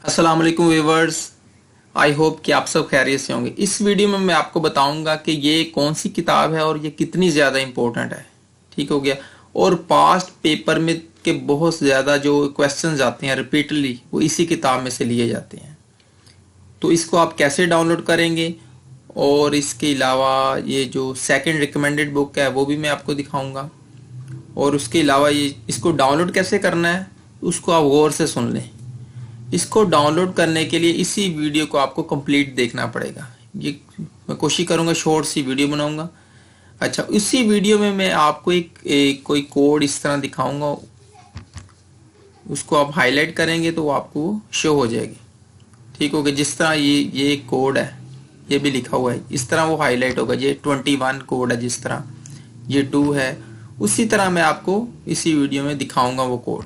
अस्सलाम वालेकुम viewers. I hope कि आप सब खैरियत से होंगे। इस वीडियो में मैं आपको बताऊंगा कि ये कौन सी किताब है और ये कितनी ज़्यादा इम्पोर्टेंट है। ठीक हो गया। और पास्ट पेपर में के बहुत ज़्यादा जो क्वेश्चंस आते हैं रिपीटली वो इसी किताब में से लिए जाते हैं। तो इसको आप कैसे डाउनलोड करेंगे और इसके अलावा ये जो सेकंड रिकमेंडेड बुक है वो भी मैं आपको दिखाऊंगा। और उसके अलावा ये इसको डाउनलोड कैसे करना है उसको आप गौर से सुन लें। इसको डाउनलोड करने के लिए इसी वीडियो को आपको कंप्लीट देखना पड़ेगा। ये मैं कोशिश करूंगा शॉर्ट सी वीडियो बनाऊंगा। अच्छा, इसी वीडियो में मैं आपको एक कोई कोड इस तरह दिखाऊंगा। उसको आप हाईलाइट करेंगे तो वो आपको शो हो जाएगी। ठीक होगा। जिस तरह ये कोड है, ये भी लिखा हुआ है, इस तरह वो हाईलाइट होगा। ये 21 कोड है, जिस तरह ये 2 है, उसी तरह मैं आपको इसी वीडियो में दिखाऊंगा वो कोड।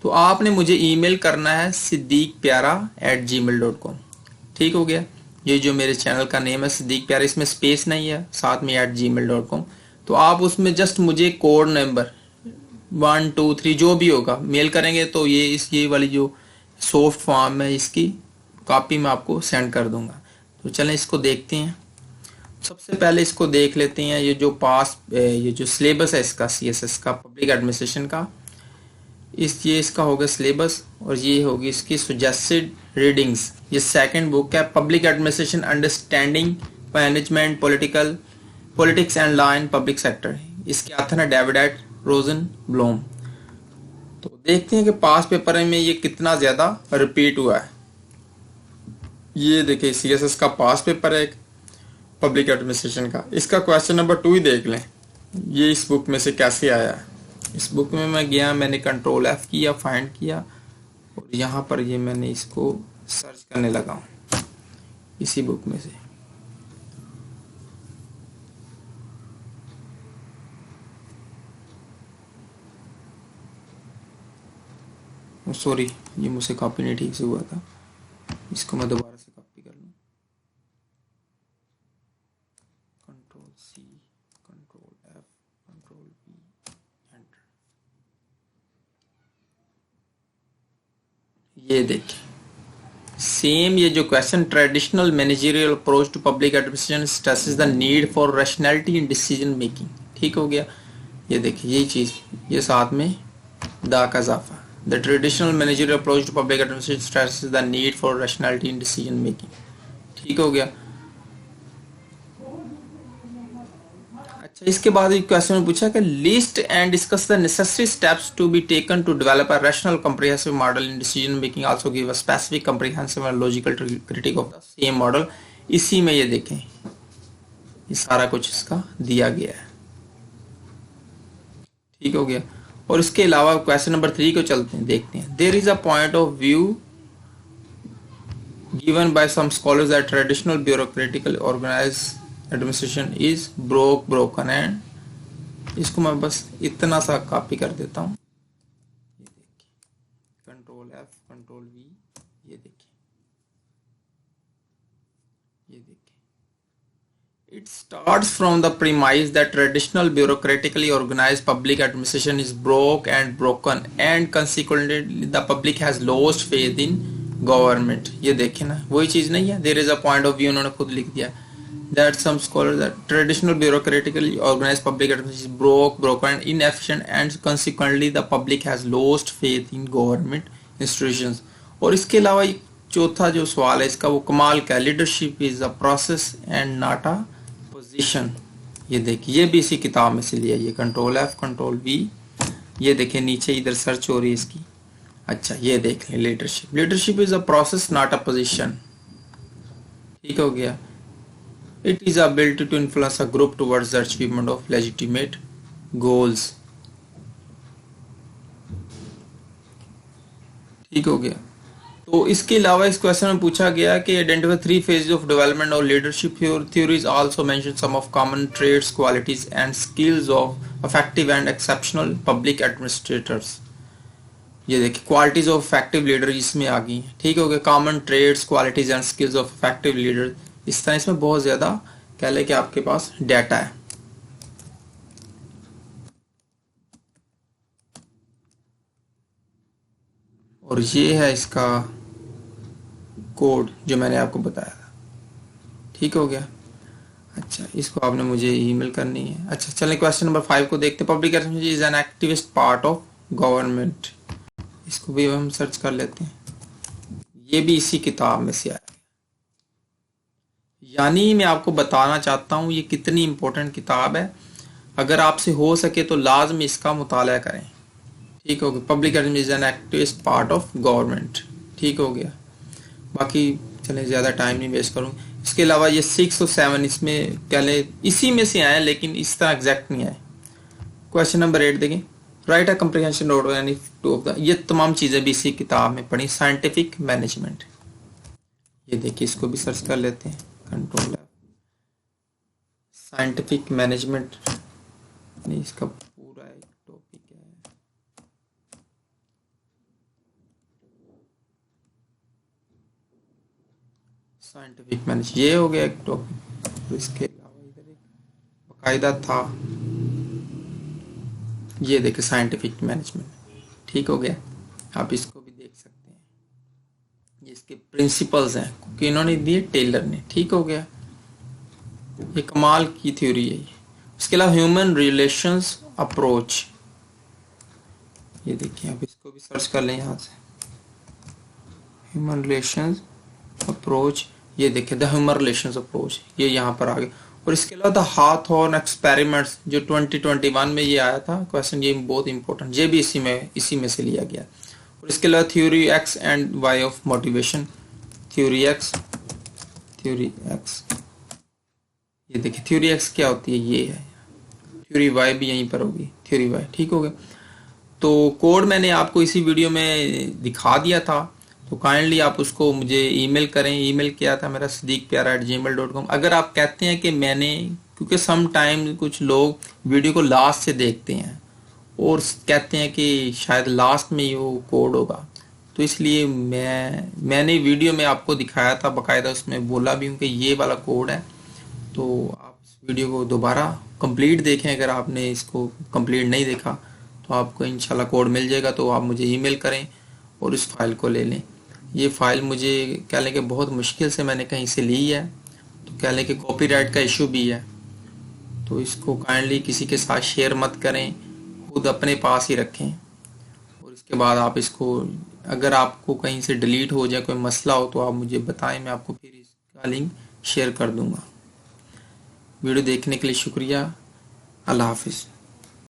तो आपने मुझे ईमेल करना है siddiqpyara@gmail.com। ठीक हो गया। ये जो मेरे चैनल का नेम है सिद्दीक प्यारा, इसमें स्पेस नहीं है, साथ में @gmail.com। तो आप उसमें जस्ट मुझे कोड नंबर 1 2 3 जो भी होगा मेल करेंगे तो ये वाली जो सॉफ्ट फॉर्म है इसकी कॉपी मैं आपको सेंड कर दूंगा। तो चलें इसको देखते हैं। सबसे पहले इसको देख लेते हैं। ये जो सिलेबस है इसका CSS का, पब्लिक एडमिनिस्ट्रेशन का, ये इसका होगा सिलेबस और ये होगी इसकी सजेस्टेड रीडिंग्स। ये सेकंड बुक है, public administration understanding management politics and law in public sector. इसके ऑथर है डेविड रोजनब्लॉम। तो देखते हैं कि पास पेपर में ये कितना ज्यादा रिपीट हुआ है। ये देखिए CSS का पास पेपर है एक, पब्लिक एडमिनिस्ट्रेशन का। इसका क्वेश्चन नंबर 2 ही देख लें, ये इस बुक में से कैसे आया है। इस बुक में मैं गया, मैंने कंट्रोल F किया, फाइंड किया और यहाँ पर ये मैंने इसको सर्च करने लगा हूँ इसी बुक में से। सॉरी, ये मुझसे कॉपी नहीं ठीक से हुआ था, इसको मैं दोबारा से कॉपी कर लूँ। Control C, control F, control V, enter. ये देखिए सेम ये जो question, traditional managerial approach to public administration stresses the need for rationality in decision making. ठीक हो गया। ये देखिए यही चीज, ये साथ में दा का इजाफा। The traditional managerial approach to public administration stresses the need for rationality in decision making. ठीक हो गया। अच्छा, इसके बाद एक क्वेश्चन में पूछा कि list and discuss the necessary steps to be taken to develop a rational comprehensive model in decision making, also give a specific comprehensive and logical critique of the same model. इसी में ये देखें, ये सारा कुछ इसका दिया गया है। ठीक हो गया। और इसके अलावा क्वेश्चन नंबर 3 को चलते हैं, देखते हैं। There is a point of view given by some scholars that traditional bureaucratically organized administration is broken and इसको मैं बस इतना सा कॉपी कर देता हूँ। ये देखिए कंट्रोल F, कंट्रोल V, ये देखिए, ये देखिए। It starts from the premise that traditional bureaucratically organized public administration is broken and consequently the public has lost faith in government. ये देखे ना, वही चीज नहीं है। There is a point of view, उन्होंने खुद लिख दिया that some scholar that traditional bureaucratically organised public administration broken and inefficient and consequently the public has lost faith in government institutions। और इसके अलावा चौथा जो सवाल है इसका, वो कमाल का, leadership is a process and not a position. ये देखिए, ये भी इसी किताब में से लिया। ये कंट्रोल F, कंट्रोल V, ये देखिए नीचे इधर सर्च हो रही है इसकी। अच्छा, ये देख लें, leadership is a process not a position. ठीक हो गया। It is ability to influence a group towards the achievement of legitimate goals. ठीक हो गया। तो इसके अलावा इस क्वेश्चन में पूछा गया कि आइडेंटिफाई 3 phases ऑफ डेवलपमेंट और leadership theories also mention some of common traits, qualities and skills of effective and exceptional public administrators. ये देखिए क्वालिटीज ऑफ इफेक्टिव लीडर इसमें आ गई है। ठीक हो गया। Common traits, qualities and skills of effective leader. इस तरह इसमें बहुत ज्यादा कह ले कि आपके पास डाटा है। और ये है इसका कोड जो मैंने आपको बताया था। ठीक हो गया। अच्छा, इसको आपने मुझे ईमेल करनी है। अच्छा चलें क्वेश्चन नंबर 5 को देखते हैं। Public administration is an activist part of government. इसको भी हम सर्च कर लेते हैं। ये भी इसी किताब में से आया। यानी मैं आपको बताना चाहता हूँ ये कितनी इंपॉर्टेंट किताब है। अगर आपसे हो सके तो लाजमी इसका मुताला करें। ठीक हो गया। Public administration is an activist part of government. ठीक हो गया। बाकी चले ज़्यादा टाइम नहीं वेस्ट करूँ। इसके अलावा ये 6 और 7 इसमें पहले इसी में से आए लेकिन इस तरह एग्जैक्ट नहीं आए। क्वेश्चन नंबर 8 देखें। Right a comprehension note any two of the. ये तमाम चीज़ें भी इसी किताब में पढ़ी। साइंटिफिक मैनेजमेंट, ये देखिए इसको भी सर्च कर लेते हैं। कंट्रोल साइंटिफिक मैनेजमेंट, नहीं इसका पूरा एक टॉपिक है। साइंटिफिक मैनेज ये हो गया एक टॉपिक। इसके अलावा इधर एक बाकायदा था, ये देखिए साइंटिफिक मैनेजमेंट। ठीक हो गया। आप इसको भी देख सकते हैं। ये इसके प्रिंसिपल्स हैं क्योंकि इन्होंने दिए टेलर ने। ठीक हो गया। ये कमाल की थ्योरी है। इसके अलावा ह्यूमन रिलेशंस अप्रोच, ये देखिए आप इसको भी सर्च कर लें यहाँ से। ह्यूमन रिलेशंस अप्रोच, ये देखिए द ह्यूमन रिलेशंस अप्रोच, ये यहाँ पर आ गया। और इसके अलावा द हाथॉर्न एक्सपेरिमेंट्स जो 2021 में ये आया था क्वेश्चन, ये बहुत इंपॉर्टेंट, ये भी इसी में से लिया गया। और इसके अलावा theory X and Y of motivation, theory X, ये देखिए थ्योरी एक्स क्या होती है, ये है। थ्योरी वाई भी यहीं पर होगी, थ्योरी वाई। ठीक हो गया। तो कोड मैंने आपको इसी वीडियो में दिखा दिया था, तो काइंडली आप उसको मुझे ईमेल करें। ईमेल किया था मेरा siddiqpyara@gmail.com। अगर आप कहते हैं कि मैंने, क्योंकि सम टाइम कुछ लोग वीडियो को लास्ट से देखते हैं और कहते हैं कि शायद लास्ट में ही वो कोड होगा, तो इसलिए मैंने वीडियो में आपको दिखाया था, बाकायदा उसमें बोला भी हूँ कि ये वाला कोड है। तो आप इस वीडियो को दोबारा कंप्लीट देखें। अगर आपने इसको कंप्लीट नहीं देखा तो आपको इंशाल्लाह कोड मिल जाएगा। तो आप मुझे ईमेल करें और इस फाइल को ले लें। ये फाइल मुझे कह लें कि बहुत मुश्किल से मैंने कहीं से ली है, तो कह लें कि कॉपीराइट का इशू भी है। तो इसको काइंडली किसी के साथ शेयर मत करें, खुद अपने पास ही रखें। और इसके बाद आप इसको, अगर आपको कहीं से डिलीट हो जाए, कोई मसला हो, तो आप मुझे बताएं, मैं आपको फिर इसका लिंक शेयर कर दूंगा। वीडियो देखने के लिए शुक्रिया। अल्लाह हाफिज़।